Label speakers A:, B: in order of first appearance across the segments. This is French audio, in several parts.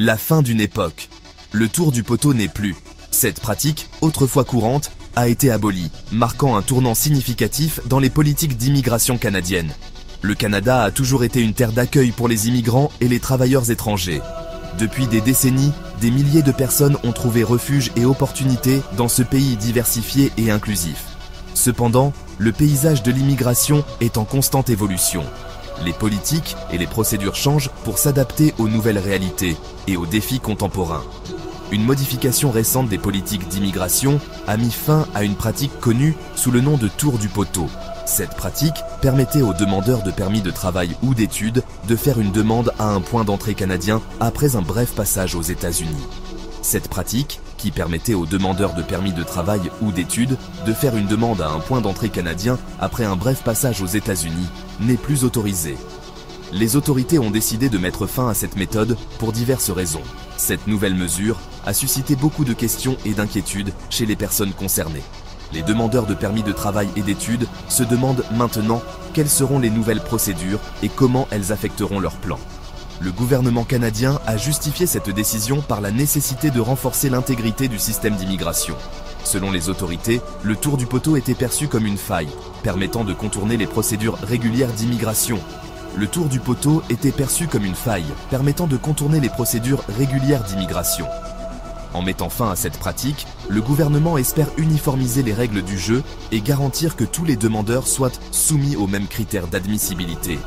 A: La fin d'une époque. Le tour du poteau n'est plus. Cette pratique, autrefois courante, a été abolie, marquant un tournant significatif dans les politiques d'immigration canadiennes. Le Canada a toujours été une terre d'accueil pour les immigrants et les travailleurs étrangers. Depuis des décennies, des milliers de personnes ont trouvé refuge et opportunité dans ce pays diversifié et inclusif. Cependant, le paysage de l'immigration est en constante évolution. Les politiques et les procédures changent pour s'adapter aux nouvelles réalités et aux défis contemporains. Une modification récente des politiques d'immigration a mis fin à une pratique connue sous le nom de tour du poteau. Cette pratique permettait aux demandeurs de permis de travail ou d'études de faire une demande à un point d'entrée canadien après un bref passage aux États-Unis. Cette pratique, qui permettait aux demandeurs de permis de travail ou d'études de faire une demande à un point d'entrée canadien après un bref passage aux États-Unis, n'est plus autorisée. Les autorités ont décidé de mettre fin à cette méthode pour diverses raisons. Cette nouvelle mesure a suscité beaucoup de questions et d'inquiétudes chez les personnes concernées. Les demandeurs de permis de travail et d'études se demandent maintenant quelles seront les nouvelles procédures et comment elles affecteront leurs plans. Le gouvernement canadien a justifié cette décision par la nécessité de renforcer l'intégrité du système d'immigration. Selon les autorités, le tour du poteau était perçu comme une faille, permettant de contourner les procédures régulières d'immigration. Le tour du poteau était perçu comme une faille, permettant de contourner les procédures régulières d'immigration. En mettant fin à cette pratique, le gouvernement espère uniformiser les règles du jeu et garantir que tous les demandeurs soient soumis aux mêmes critères d'admissibilité.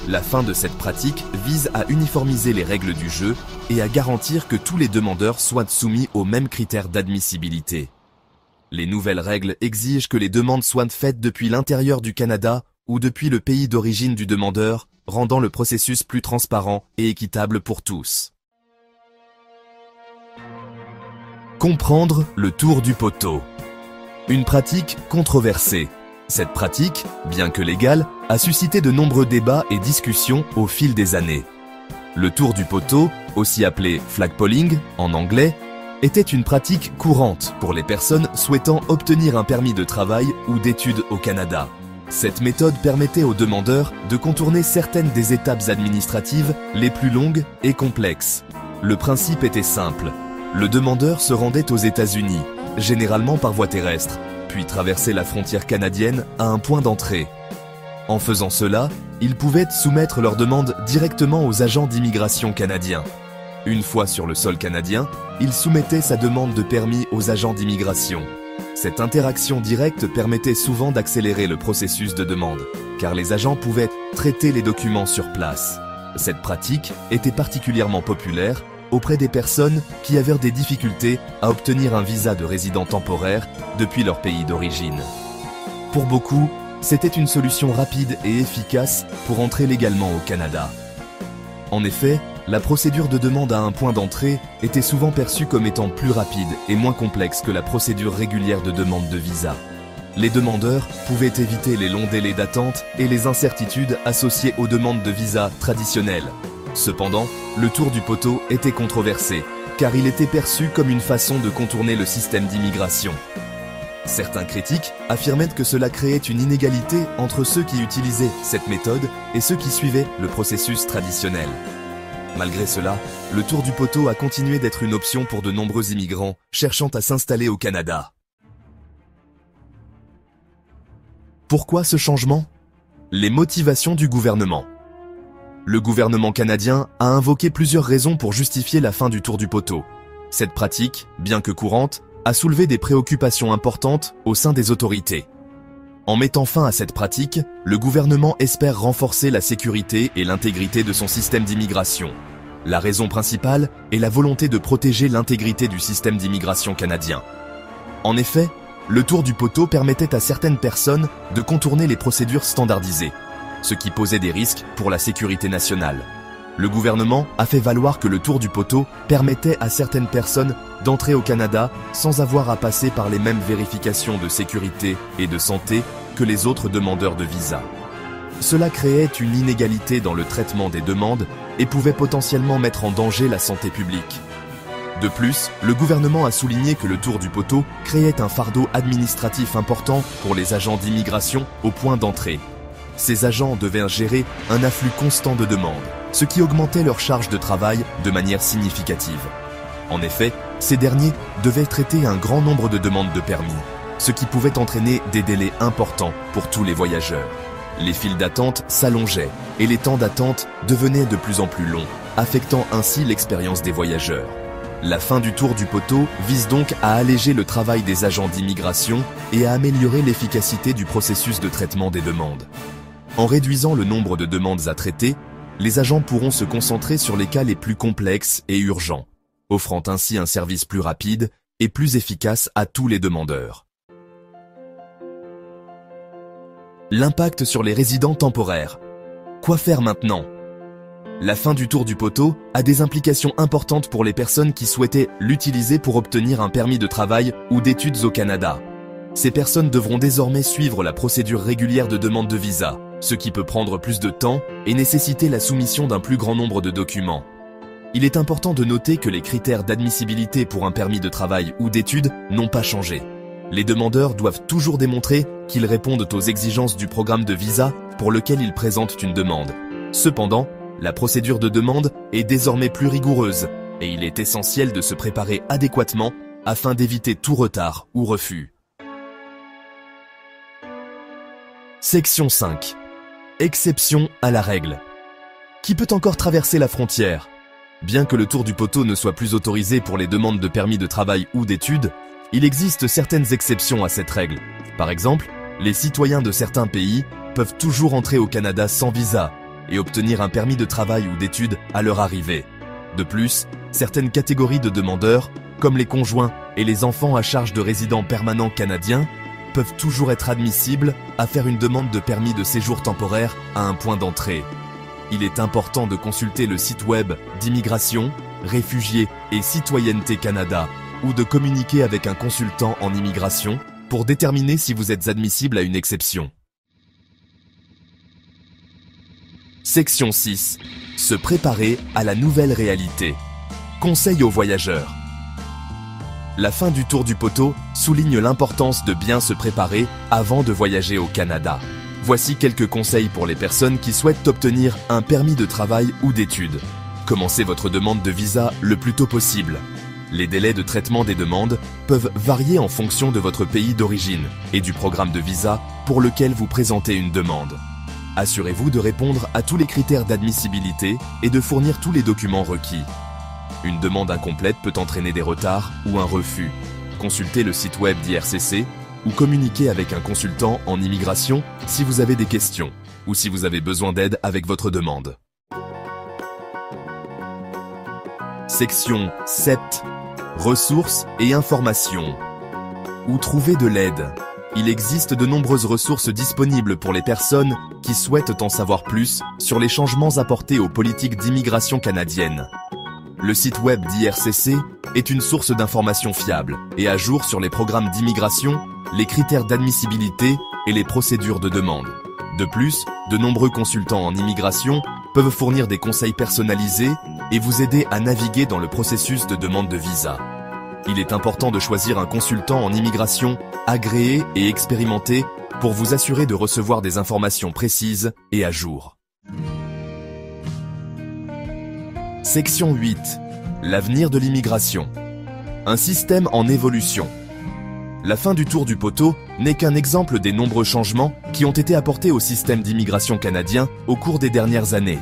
A: La fin de cette pratique vise à uniformiser les règles du jeu et à garantir que tous les demandeurs soient soumis aux mêmes critères d'admissibilité. Les nouvelles règles exigent que les demandes soient faites depuis l'intérieur du Canada ou depuis le pays d'origine du demandeur, rendant le processus plus transparent et équitable pour tous. Comprendre le tour du poteau. Une pratique controversée. Cette pratique, bien que légale, a suscité de nombreux débats et discussions au fil des années. Le tour du poteau, aussi appelé flagpoling en anglais, était une pratique courante pour les personnes souhaitant obtenir un permis de travail ou d'études au Canada. Cette méthode permettait aux demandeurs de contourner certaines des étapes administratives les plus longues et complexes. Le principe était simple. Le demandeur se rendait aux États-Unis, généralement par voie terrestre, puis traverser la frontière canadienne à un point d'entrée. En faisant cela, ils pouvaient soumettre leur demande directement aux agents d'immigration canadiens. Une fois sur le sol canadien, ils soumettaient sa demande de permis aux agents d'immigration. Cette interaction directe permettait souvent d'accélérer le processus de demande, car les agents pouvaient traiter les documents sur place. Cette pratique était particulièrement populaire auprès des personnes qui avaient des difficultés à obtenir un visa de résident temporaire depuis leur pays d'origine. Pour beaucoup, c'était une solution rapide et efficace pour entrer légalement au Canada. En effet, la procédure de demande à un point d'entrée était souvent perçue comme étant plus rapide et moins complexe que la procédure régulière de demande de visa. Les demandeurs pouvaient éviter les longs délais d'attente et les incertitudes associées aux demandes de visa traditionnelles. Cependant, le tour du poteau était controversé, car il était perçu comme une façon de contourner le système d'immigration. Certains critiques affirmaient que cela créait une inégalité entre ceux qui utilisaient cette méthode et ceux qui suivaient le processus traditionnel. Malgré cela, le tour du poteau a continué d'être une option pour de nombreux immigrants cherchant à s'installer au Canada. Pourquoi ce changement? Les motivations du gouvernement. Le gouvernement canadien a invoqué plusieurs raisons pour justifier la fin du tour du poteau. Cette pratique, bien que courante, a soulevé des préoccupations importantes au sein des autorités. En mettant fin à cette pratique, le gouvernement espère renforcer la sécurité et l'intégrité de son système d'immigration. La raison principale est la volonté de protéger l'intégrité du système d'immigration canadien. En effet, le tour du poteau permettait à certaines personnes de contourner les procédures standardisées, ce qui posait des risques pour la sécurité nationale. Le gouvernement a fait valoir que le tour du poteau permettait à certaines personnes d'entrer au Canada sans avoir à passer par les mêmes vérifications de sécurité et de santé que les autres demandeurs de visa. Cela créait une inégalité dans le traitement des demandes et pouvait potentiellement mettre en danger la santé publique. De plus, le gouvernement a souligné que le tour du poteau créait un fardeau administratif important pour les agents d'immigration au point d'entrée. Ces agents devaient gérer un afflux constant de demandes, ce qui augmentait leur charge de travail de manière significative. En effet, ces derniers devaient traiter un grand nombre de demandes de permis, ce qui pouvait entraîner des délais importants pour tous les voyageurs. Les files d'attente s'allongeaient et les temps d'attente devenaient de plus en plus longs, affectant ainsi l'expérience des voyageurs. La fin du tour du poteau vise donc à alléger le travail des agents d'immigration et à améliorer l'efficacité du processus de traitement des demandes. En réduisant le nombre de demandes à traiter, les agents pourront se concentrer sur les cas les plus complexes et urgents, offrant ainsi un service plus rapide et plus efficace à tous les demandeurs. L'impact sur les résidents temporaires. Quoi faire maintenant ? La fin du tour du poteau a des implications importantes pour les personnes qui souhaitaient l'utiliser pour obtenir un permis de travail ou d'études au Canada. Ces personnes devront désormais suivre la procédure régulière de demande de visa, ce qui peut prendre plus de temps et nécessiter la soumission d'un plus grand nombre de documents. Il est important de noter que les critères d'admissibilité pour un permis de travail ou d'études n'ont pas changé. Les demandeurs doivent toujours démontrer qu'ils répondent aux exigences du programme de visa pour lequel ils présentent une demande. Cependant, la procédure de demande est désormais plus rigoureuse et il est essentiel de se préparer adéquatement afin d'éviter tout retard ou refus. Section 5. Exception à la règle. Qui peut encore traverser la frontière ? Bien que le tour du poteau ne soit plus autorisé pour les demandes de permis de travail ou d'études, il existe certaines exceptions à cette règle. Par exemple, les citoyens de certains pays peuvent toujours entrer au Canada sans visa et obtenir un permis de travail ou d'études à leur arrivée. De plus, certaines catégories de demandeurs, comme les conjoints et les enfants à charge de résidents permanents canadiens, peuvent toujours être admissibles à faire une demande de permis de séjour temporaire à un point d'entrée. Il est important de consulter le site web d'Immigration, Réfugiés et Citoyenneté Canada ou de communiquer avec un consultant en immigration pour déterminer si vous êtes admissible à une exception. Section 6. Se préparer à la nouvelle réalité. Conseil aux voyageurs. La fin du tour du poteau souligne l'importance de bien se préparer avant de voyager au Canada. Voici quelques conseils pour les personnes qui souhaitent obtenir un permis de travail ou d'études. Commencez votre demande de visa le plus tôt possible. Les délais de traitement des demandes peuvent varier en fonction de votre pays d'origine et du programme de visa pour lequel vous présentez une demande. Assurez-vous de répondre à tous les critères d'admissibilité et de fournir tous les documents requis. Une demande incomplète peut entraîner des retards ou un refus. Consultez le site web d'IRCC ou communiquez avec un consultant en immigration si vous avez des questions ou si vous avez besoin d'aide avec votre demande. Section 7. Ressources et informations. Où trouver de l'aide ? Il existe de nombreuses ressources disponibles pour les personnes qui souhaitent en savoir plus sur les changements apportés aux politiques d'immigration canadiennes. Le site web d'IRCC est une source d'informations fiable et à jour sur les programmes d'immigration, les critères d'admissibilité et les procédures de demande. De plus, de nombreux consultants en immigration peuvent fournir des conseils personnalisés et vous aider à naviguer dans le processus de demande de visa. Il est important de choisir un consultant en immigration agréé et expérimenté pour vous assurer de recevoir des informations précises et à jour. Section 8. L'avenir de l'immigration. Un système en évolution. La fin du tour du poteau n'est qu'un exemple des nombreux changements qui ont été apportés au système d'immigration canadien au cours des dernières années.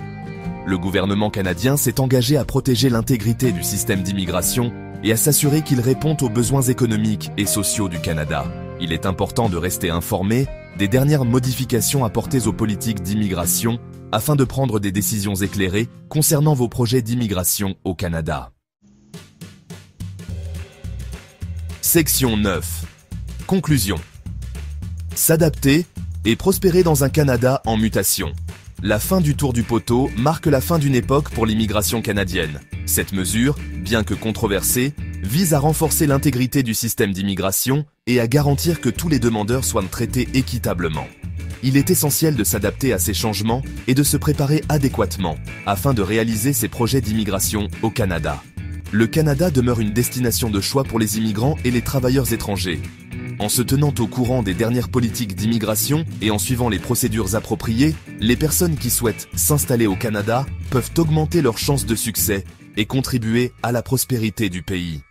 A: Le gouvernement canadien s'est engagé à protéger l'intégrité du système d'immigration et à s'assurer qu'il répond aux besoins économiques et sociaux du Canada. Il est important de rester informé des dernières modifications apportées aux politiques d'immigration afin de prendre des décisions éclairées concernant vos projets d'immigration au Canada. Section 9. Conclusion. S'adapter et prospérer dans un Canada en mutation. La fin du tour du poteau marque la fin d'une époque pour l'immigration canadienne. Cette mesure, bien que controversée, vise à renforcer l'intégrité du système d'immigration et à garantir que tous les demandeurs soient traités équitablement. Il est essentiel de s'adapter à ces changements et de se préparer adéquatement afin de réaliser ces projets d'immigration au Canada. Le Canada demeure une destination de choix pour les immigrants et les travailleurs étrangers. En se tenant au courant des dernières politiques d'immigration et en suivant les procédures appropriées, les personnes qui souhaitent s'installer au Canada peuvent augmenter leurs chances de succès et contribuer à la prospérité du pays.